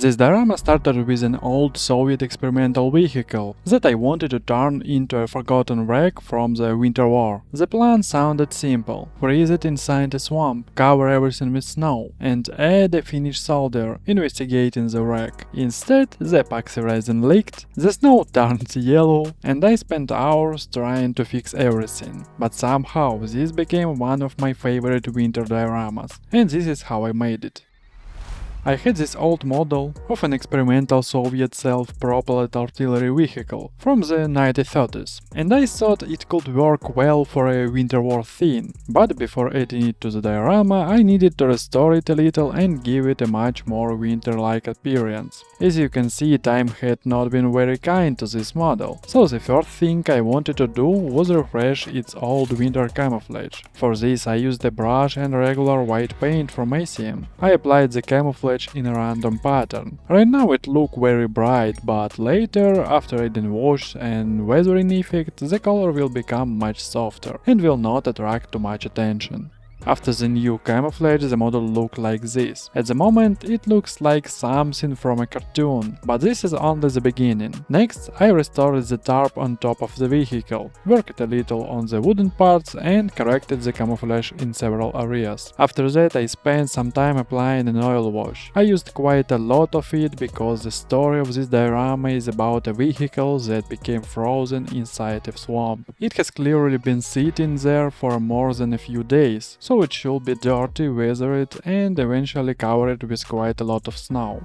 This diorama started with an old Soviet experimental vehicle that I wanted to turn into a forgotten wreck from the Winter War. The plan sounded simple: freeze it inside a swamp, cover everything with snow, and add a Finnish soldier investigating the wreck. Instead, the epoxy resin leaked, the snow turned yellow, and I spent hours trying to fix everything. But somehow this became one of my favorite winter dioramas, and this is how I made it. I had this old model of an experimental Soviet self-propelled artillery vehicle from the 1930s, and I thought it could work well for a winter war theme, but before adding it to the diorama I needed to restore it a little and give it a much more winter-like appearance. As you can see, time had not been very kind to this model, so the first thing I wanted to do was refresh its old winter camouflage. For this I used a brush and regular white paint from ACM. I applied the camouflage in a random pattern. Right now it looks very bright, but later, after adding wash and weathering effect, the color will become much softer and will not attract too much attention. After the new camouflage, the model looked like this. At the moment it looks like something from a cartoon, but this is only the beginning. Next, I restored the tarp on top of the vehicle, worked a little on the wooden parts and corrected the camouflage in several areas. After that I spent some time applying an oil wash. I used quite a lot of it because the story of this diorama is about a vehicle that became frozen inside a swamp. It has clearly been sitting there for more than a few days, so it should be dirty, weathered, and eventually covered with quite a lot of snow.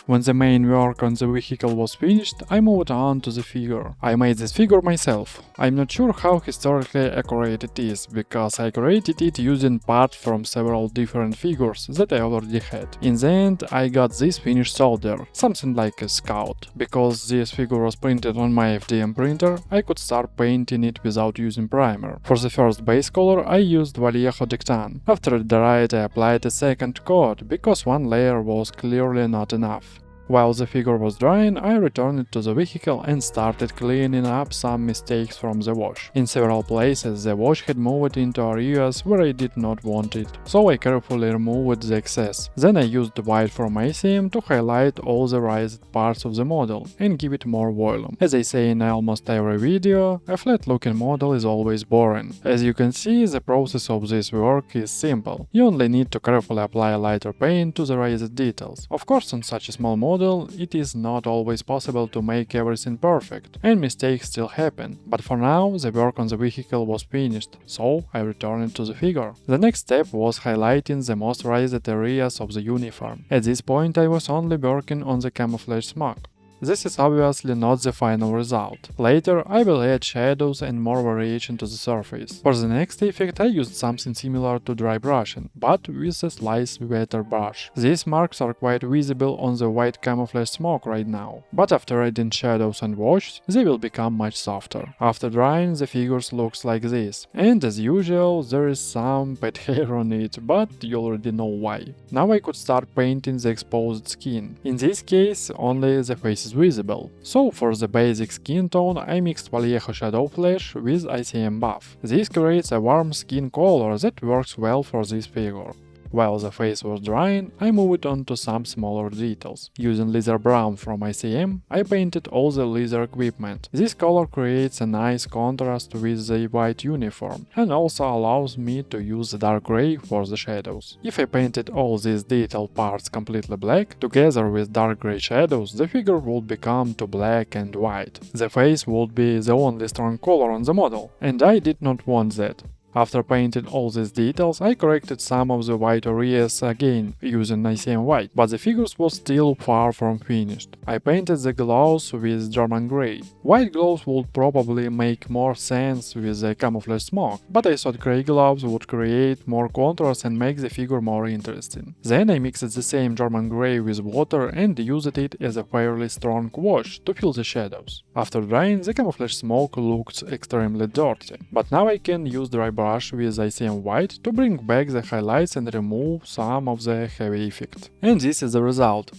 When the main work on the vehicle was finished, I moved on to the figure. I made this figure myself. I'm not sure how historically accurate it is, because I created it using parts from several different figures that I already had. In the end, I got this Finnish soldier, something like a scout. Because this figure was printed on my FDM printer, I could start painting it without using primer. For the first base color I used Vallejo Dictan. After it dried I applied a second coat, because one layer was clearly not enough. While the figure was drying, I returned to the vehicle and started cleaning up some mistakes from the wash. In several places the wash had moved into areas where I did not want it, so I carefully removed the excess. Then I used white from ACM to highlight all the raised parts of the model and give it more volume. As I say in almost every video, a flat-looking model is always boring. As you can see, the process of this work is simple. You only need to carefully apply lighter paint to the raised details. Of course, on such a small model it is not always possible to make everything perfect, and mistakes still happen, but for now the work on the vehicle was finished, so I returned to the figure. The next step was highlighting the most raised areas of the uniform. At this point I was only working on the camouflage smoke. This is obviously not the final result. Later I will add shadows and more variation to the surface. For the next effect I used something similar to dry brushing, but with a slightly wetter brush. These marks are quite visible on the white camouflage smoke right now, but after adding shadows and wash they will become much softer. After drying the figures looks like this, and as usual there is some pet hair on it, but you already know why. Now I could start painting the exposed skin. In this case only the face is visible. So for the basic skin tone I mixed Vallejo Shadow Flash with ICM Buff. This creates a warm skin color that works well for this figure. While the face was drying, I moved on to some smaller details. Using Leather Brown from ICM, I painted all the leather equipment. This color creates a nice contrast with the white uniform, and also allows me to use the dark gray for the shadows. If I painted all these detailed parts completely black, together with dark gray shadows, the figure would become too black and white. The face would be the only strong color on the model, and I did not want that. After painting all these details, I corrected some of the white areas again using ICM white, but the figures was still far from finished. I painted the gloves with German grey. White gloves would probably make more sense with the camouflage smoke, but I thought grey gloves would create more contrast and make the figure more interesting. Then I mixed the same German grey with water and used it as a fairly strong wash to fill the shadows. After drying, the camouflage smoke looked extremely dirty, but now I can use dry brush with ICM white to bring back the highlights and remove some of the heavy effect. And this is the result.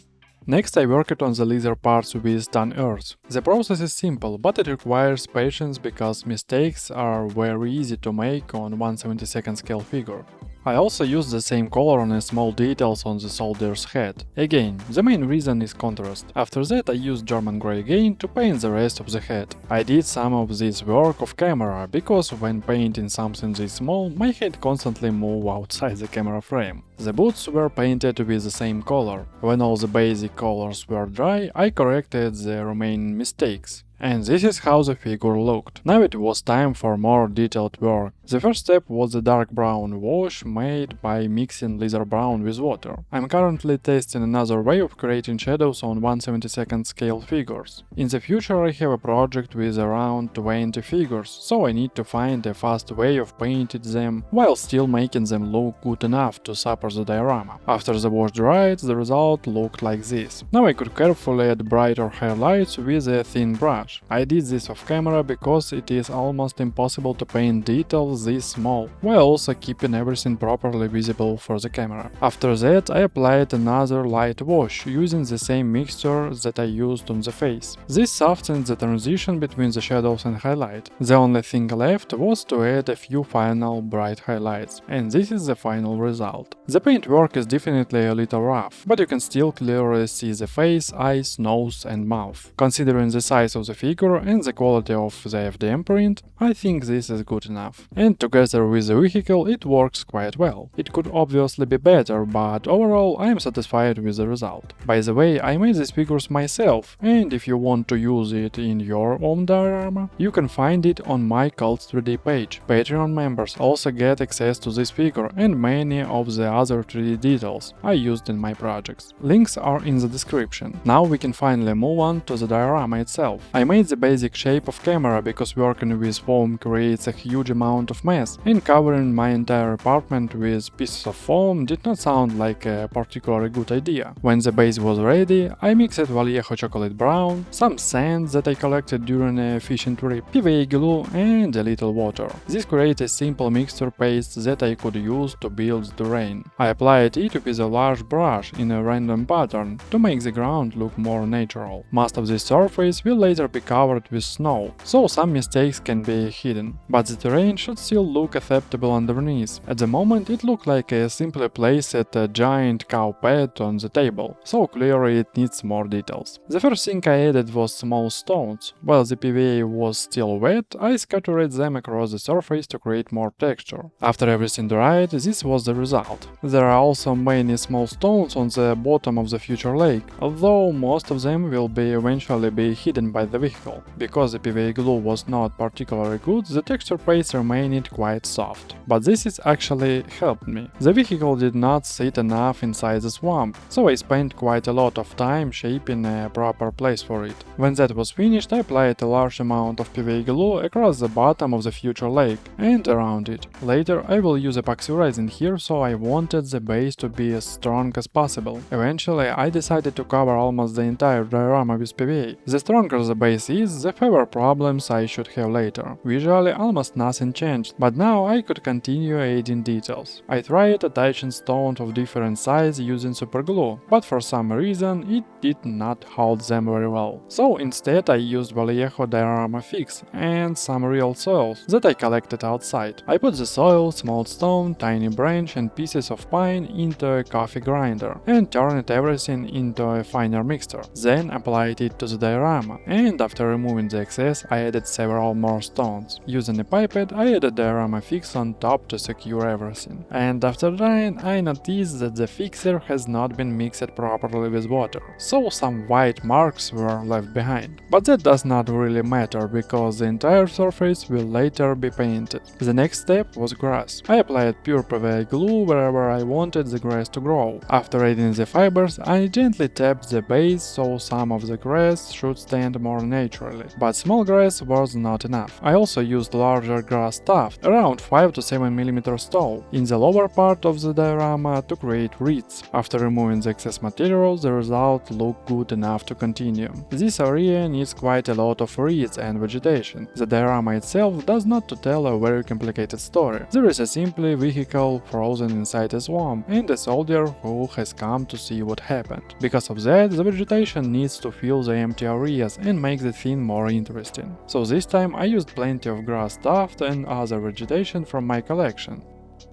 Next I worked on the leather parts with tan earth. The process is simple, but it requires patience because mistakes are very easy to make on 1/72 scale figure. I also used the same color on the small details on the soldier's head. Again, the main reason is contrast. After that I used German grey again to paint the rest of the head. I did some of this work off camera, because when painting something this small, my head constantly moves outside the camera frame. The boots were painted with the same color. When all the basic colors were dry, I corrected the remaining mistakes. And this is how the figure looked. Now it was time for more detailed work. The first step was the dark brown wash made by mixing leather brown with water. I'm currently testing another way of creating shadows on 1/72 scale figures. In the future I have a project with around 20 figures, so I need to find a fast way of painting them while still making them look good enough to support the diorama. After the wash dried, the result looked like this. Now I could carefully add brighter highlights with a thin brush. I did this off camera because it is almost impossible to paint details this small, while also keeping everything properly visible for the camera. After that I applied another light wash, using the same mixture that I used on the face. This softened the transition between the shadows and highlight. The only thing left was to add a few final bright highlights, and this is the final result. The paintwork is definitely a little rough, but you can still clearly see the face, eyes, nose and mouth. Considering the size of the figure and the quality of the FDM print, I think this is good enough. And together with the vehicle it works quite well. It could obviously be better, but overall I am satisfied with the result. By the way, I made these figures myself, and if you want to use it in your own diorama, you can find it on my Cult 3D page. Patreon members also get access to this figure and many of the other 3D details I used in my projects. Links are in the description. Now we can finally move on to the diorama itself. I made the basic shape of camera because working with foam creates a huge amount of mess, and covering my entire apartment with pieces of foam did not sound like a particularly good idea. When the base was ready, I mixed WWII chocolate brown, some sand that I collected during a fishing trip, PVA glue and a little water. This created a simple mixture paste that I could use to build the rain. I applied it with a large brush in a random pattern to make the ground look more natural. Most of this surface will later be covered with snow, so some mistakes can be hidden, but the terrain should still look acceptable underneath. At the moment it looked like I simply placed a giant cow pet on the table, so clearly it needs more details. The first thing I added was small stones. While the PVA was still wet, I scattered them across the surface to create more texture. After everything dried, this was the result. There are also many small stones on the bottom of the future lake, although most of them will eventually be hidden by the vehicle. Because the PVA glue was not particularly good, the texture paste remained quite soft. But this is actually helped me. The vehicle did not sit enough inside the swamp, so I spent quite a lot of time shaping a proper place for it. When that was finished, I applied a large amount of PVA glue across the bottom of the future lake and around it. Later I will use epoxy resin here, so I wanted the base to be as strong as possible. Eventually I decided to cover almost the entire diorama with PVA. The stronger the base is, the fewer problems I should have later. Visually almost nothing changed, but now I could continue adding details. I tried attaching stones of different size using superglue, but for some reason it did not hold them very well. So instead I used WWII Diorama Fix and some real soils that I collected outside. I put the soil, small stone, tiny branch and pieces of pine into a coffee grinder and turned everything into a finer mixture. Then applied it to the diorama, and after removing the excess I added several more stones. Using a pipette I added Diorama Fix on top to secure everything. And after drying I noticed that the fixer has not been mixed properly with water, so some white marks were left behind. But that does not really matter, because the entire surface will later be painted. The next step was grass. I applied pure PVA glue wherever I wanted the grass to grow. After adding the fibers, I gently tapped the base so some of the grass should stand more naturally, but small grass was not enough. I also used larger grass tuft, around 5 to 7 mm tall, in the lower part of the diorama to create reeds. After removing the excess material, the result looked good enough to continue. This area needs quite a lot of reeds and vegetation. The diorama itself does not tell a very complicated story. There is a simple vehicle frozen inside a swamp and a soldier who has come to see what happened. Because of that, the vegetation needs to fill the empty areas and make the scene more interesting. So this time I used plenty of grass tuft and other vegetation from my collection.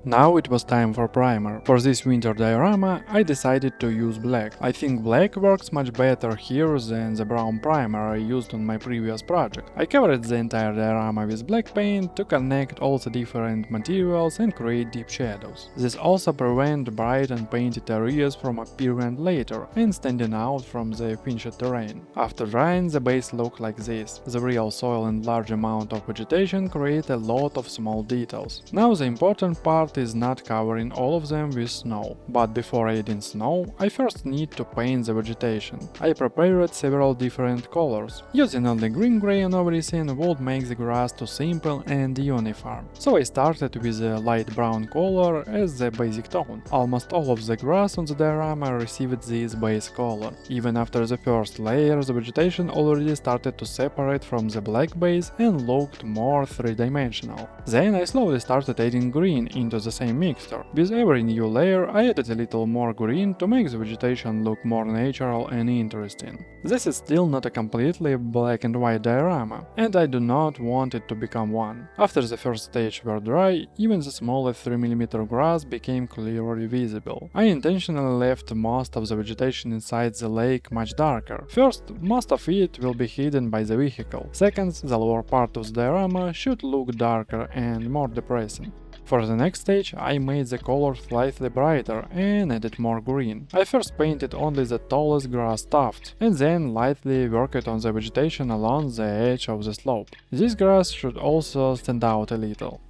Now it was time for primer. For this winter diorama I decided to use black. I think black works much better here than the brown primer I used on my previous project. I covered the entire diorama with black paint to connect all the different materials and create deep shadows. This also prevents bright and painted areas from appearing later and standing out from the finished terrain. After drying, the base looked like this. The real soil and large amount of vegetation create a lot of small details. Now the important part is not covering all of them with snow, but before adding snow, I first need to paint the vegetation. I prepared several different colors. Using only green-gray on everything would make the grass too simple and uniform. So I started with a light brown color as the basic tone. Almost all of the grass on the diorama received this base color. Even after the first layer, the vegetation already started to separate from the black base and looked more three-dimensional. Then I slowly started adding green into the same mixture. With every new layer I added a little more green to make the vegetation look more natural and interesting. This is still not a completely black and white diorama, and I do not want it to become one. After the first stage were dry, even the smallest 3mm grass became clearly visible. I intentionally left most of the vegetation inside the lake much darker. First, most of it will be hidden by the vehicle. Second, the lower part of the diorama should look darker and more depressing. For the next stage, I made the color slightly brighter and added more green. I first painted only the tallest grass tuft, and then lightly worked on the vegetation along the edge of the slope. This grass should also stand out a little.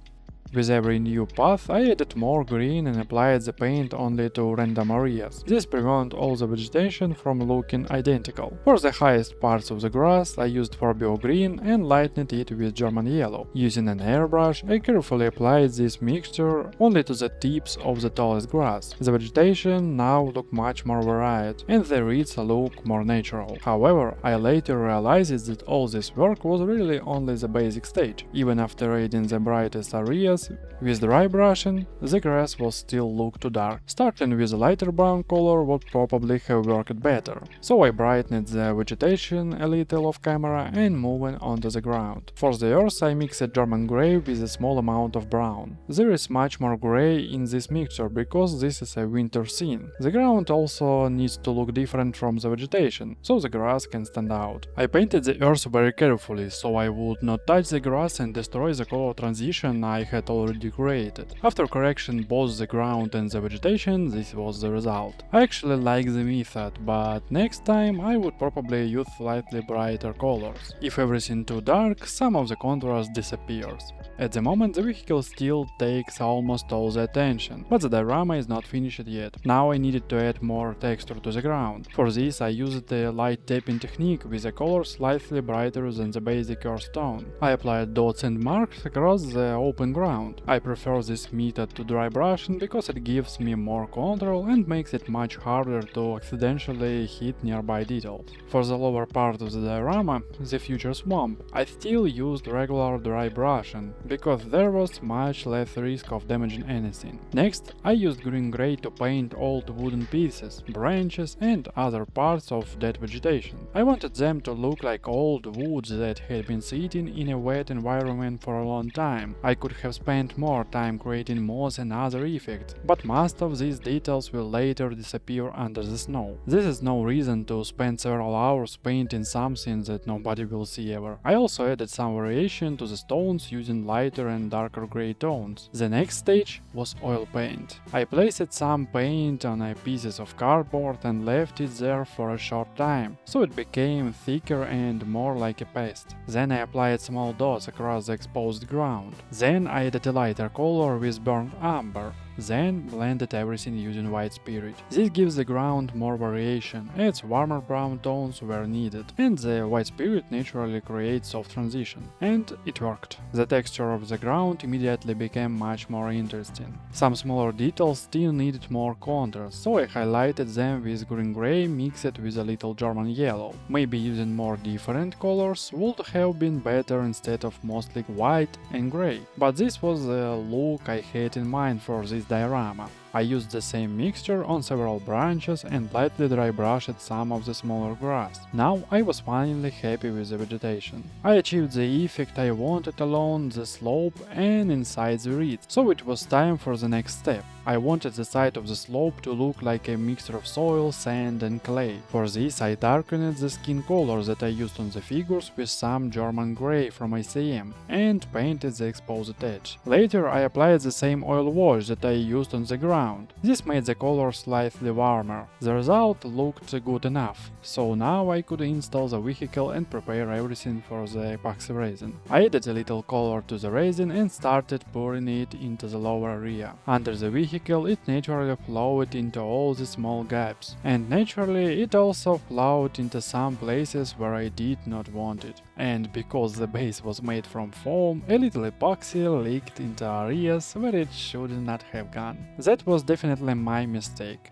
With every new path, I added more green and applied the paint only to random areas. This prevents all the vegetation from looking identical. For the highest parts of the grass, I used Forbio green and lightened it with German yellow. Using an airbrush, I carefully applied this mixture only to the tips of the tallest grass. The vegetation now look much more varied, and the reeds look more natural. However, I later realized that all this work was really only the basic stage. Even after adding the brightest areas, with dry brushing, the grass will still look too dark. Starting with a lighter brown color would probably have worked better. So I brightened the vegetation a little off camera and moving onto the ground. For the earth I mixed German grey with a small amount of brown. There is much more grey in this mixture because this is a winter scene. The ground also needs to look different from the vegetation, so the grass can stand out. I painted the earth very carefully, so I would not touch the grass and destroy the color transition I had already created. After correction both the ground and the vegetation, this was the result. I actually like the method, but next time I would probably use slightly brighter colors. If everything too dark, some of the contrast disappears. At the moment the vehicle still takes almost all the attention, but the diorama is not finished yet. Now I needed to add more texture to the ground. For this I used the light tapping technique with a color slightly brighter than the basic earth tone. I applied dots and marks across the open ground. I prefer this method to dry brushing because it gives me more control and makes it much harder to accidentally hit nearby details. For the lower part of the diorama, the future swamp, I still used regular dry brushing, because there was much less risk of damaging anything. Next, I used green-gray to paint old wooden pieces, branches and other parts of dead vegetation. I wanted them to look like old woods that had been sitting in a wet environment for a long time. I could have spent more time creating moss and other effects, but most of these details will later disappear under the snow. This is no reason to spend several hours painting something that nobody will see ever. I also added some variation to the stones using lighter and darker gray tones. The next stage was oil paint. I placed some paint on pieces of cardboard and left it there for a short time, so it became thicker and more like a paste. Then I applied small dots across the exposed ground. Then I added a lighter color with burnt umber. Then blended everything using white spirit. This gives the ground more variation, adds warmer brown tones where needed, and the white spirit naturally creates soft transition. And it worked. The texture of the ground immediately became much more interesting. Some smaller details still needed more contrast, so I highlighted them with green-gray mixed with a little German yellow. Maybe using more different colors would have been better instead of mostly white and gray, but this was the look I had in mind for this diorama. I used the same mixture on several branches and lightly dry brushed some of the smaller grass. Now I was finally happy with the vegetation. I achieved the effect I wanted along the slope and inside the reeds, so it was time for the next step. I wanted the side of the slope to look like a mixture of soil, sand and clay. For this I darkened the skin color that I used on the figures with some German grey from ICM and painted the exposed edge. Later I applied the same oil wash that I used on the ground. This made the color slightly warmer. The result looked good enough, so now I could install the vehicle and prepare everything for the epoxy resin. I added a little color to the resin and started pouring it into the lower area. Under the vehicle it naturally flowed into all the small gaps, and naturally it also flowed into some places where I did not want it. And because the base was made from foam, a little epoxy leaked into areas where it should not have gone. That was definitely my mistake.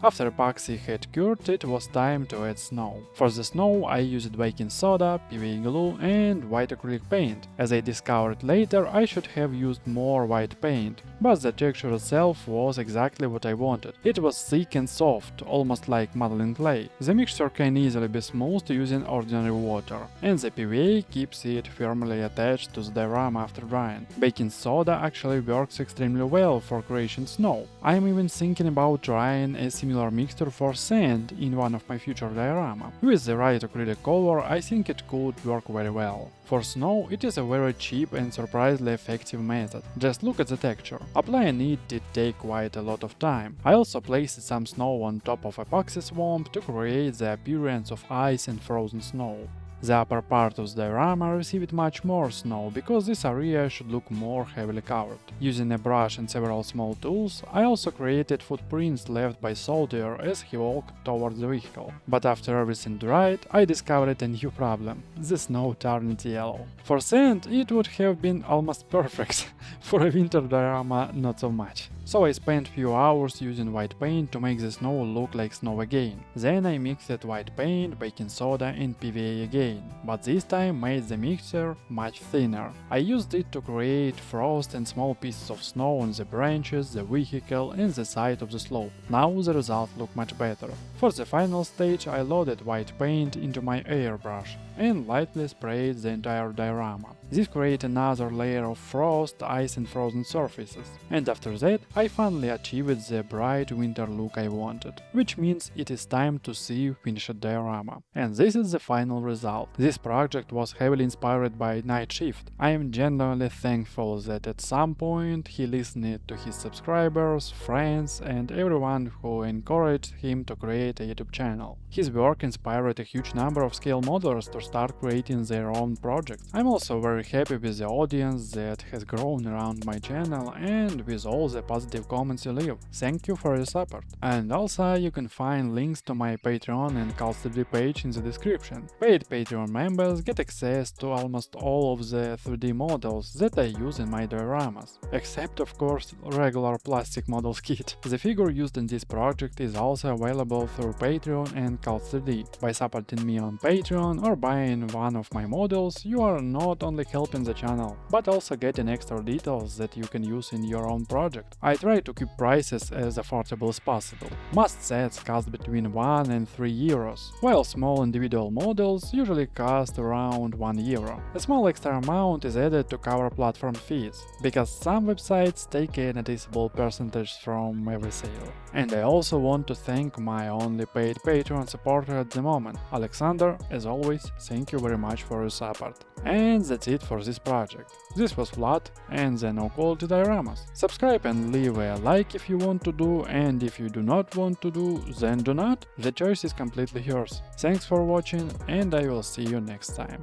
After epoxy had cured, it was time to add snow. For the snow I used baking soda, PVA glue and white acrylic paint. As I discovered later, I should have used more white paint, but the texture itself was exactly what I wanted. It was thick and soft, almost like modeling clay. The mixture can easily be smoothed using ordinary water, and the PVA keeps it firmly attached to the diorama after drying. Baking soda actually works extremely well for creating snow. I am even thinking about trying a similar mixture for sand in one of my future diorama. With the right acrylic color, I think it could work very well. For snow, it is a very cheap and surprisingly effective method. Just look at the texture. Applying it did take quite a lot of time. I also placed some snow on top of epoxy swamp to create the appearance of ice and frozen snow. The upper part of the diorama received much more snow, because this area should look more heavily covered. Using a brush and several small tools, I also created footprints left by soldier as he walked towards the vehicle. But after everything dried, I discovered a new problem. The snow turned yellow. For sand, it would have been almost perfect. For a winter diorama, not so much. So I spent few hours using white paint to make the snow look like snow again. Then I mixed white paint, baking soda and PVA again, but this time made the mixture much thinner. I used it to create frost and small pieces of snow on the branches, the vehicle and the side of the slope. Now the result looked much better. For the final stage I loaded white paint into my airbrush and lightly sprayed the entire diorama. This created another layer of frost, ice and frozen surfaces. And after that, I finally achieved the bright winter look I wanted, which means it is time to see finished diorama. And this is the final result. This project was heavily inspired by Night Shift. I am genuinely thankful that at some point he listened to his subscribers, friends and everyone who encouraged him to create a YouTube channel. His work inspired a huge number of scale modelers to start creating their own projects. I'm also very happy with the audience that has grown around my channel and with all the positive comments you leave. Thank you for your support. And also you can find links to my Patreon and CultStudy page in the description. Paid Patreon members get access to almost all of the 3D models that I use in my dioramas, except of course regular plastic models kit. The figure used in this project is also available through Patreon and CultStudy. By supporting me on Patreon or buying one of my models, you are not only helping the channel, but also getting extra details that you can use in your own project. I try to keep prices as affordable as possible. Most sets cost between 1 and 3 euros, while small individual models usually cost around 1 euro. A small extra amount is added to cover platform fees, because some websites take a noticeable percentage from every sale. And I also want to thank my only paid Patreon supporter at the moment, Alexander. As always, thank you very much for your support. And that's it for this project. This was Vlad and the No Quality Dioramas. Subscribe and leave a like if you want to do, and if you do not want to do, then do not. The choice is completely yours. Thanks for watching and I will see you next time.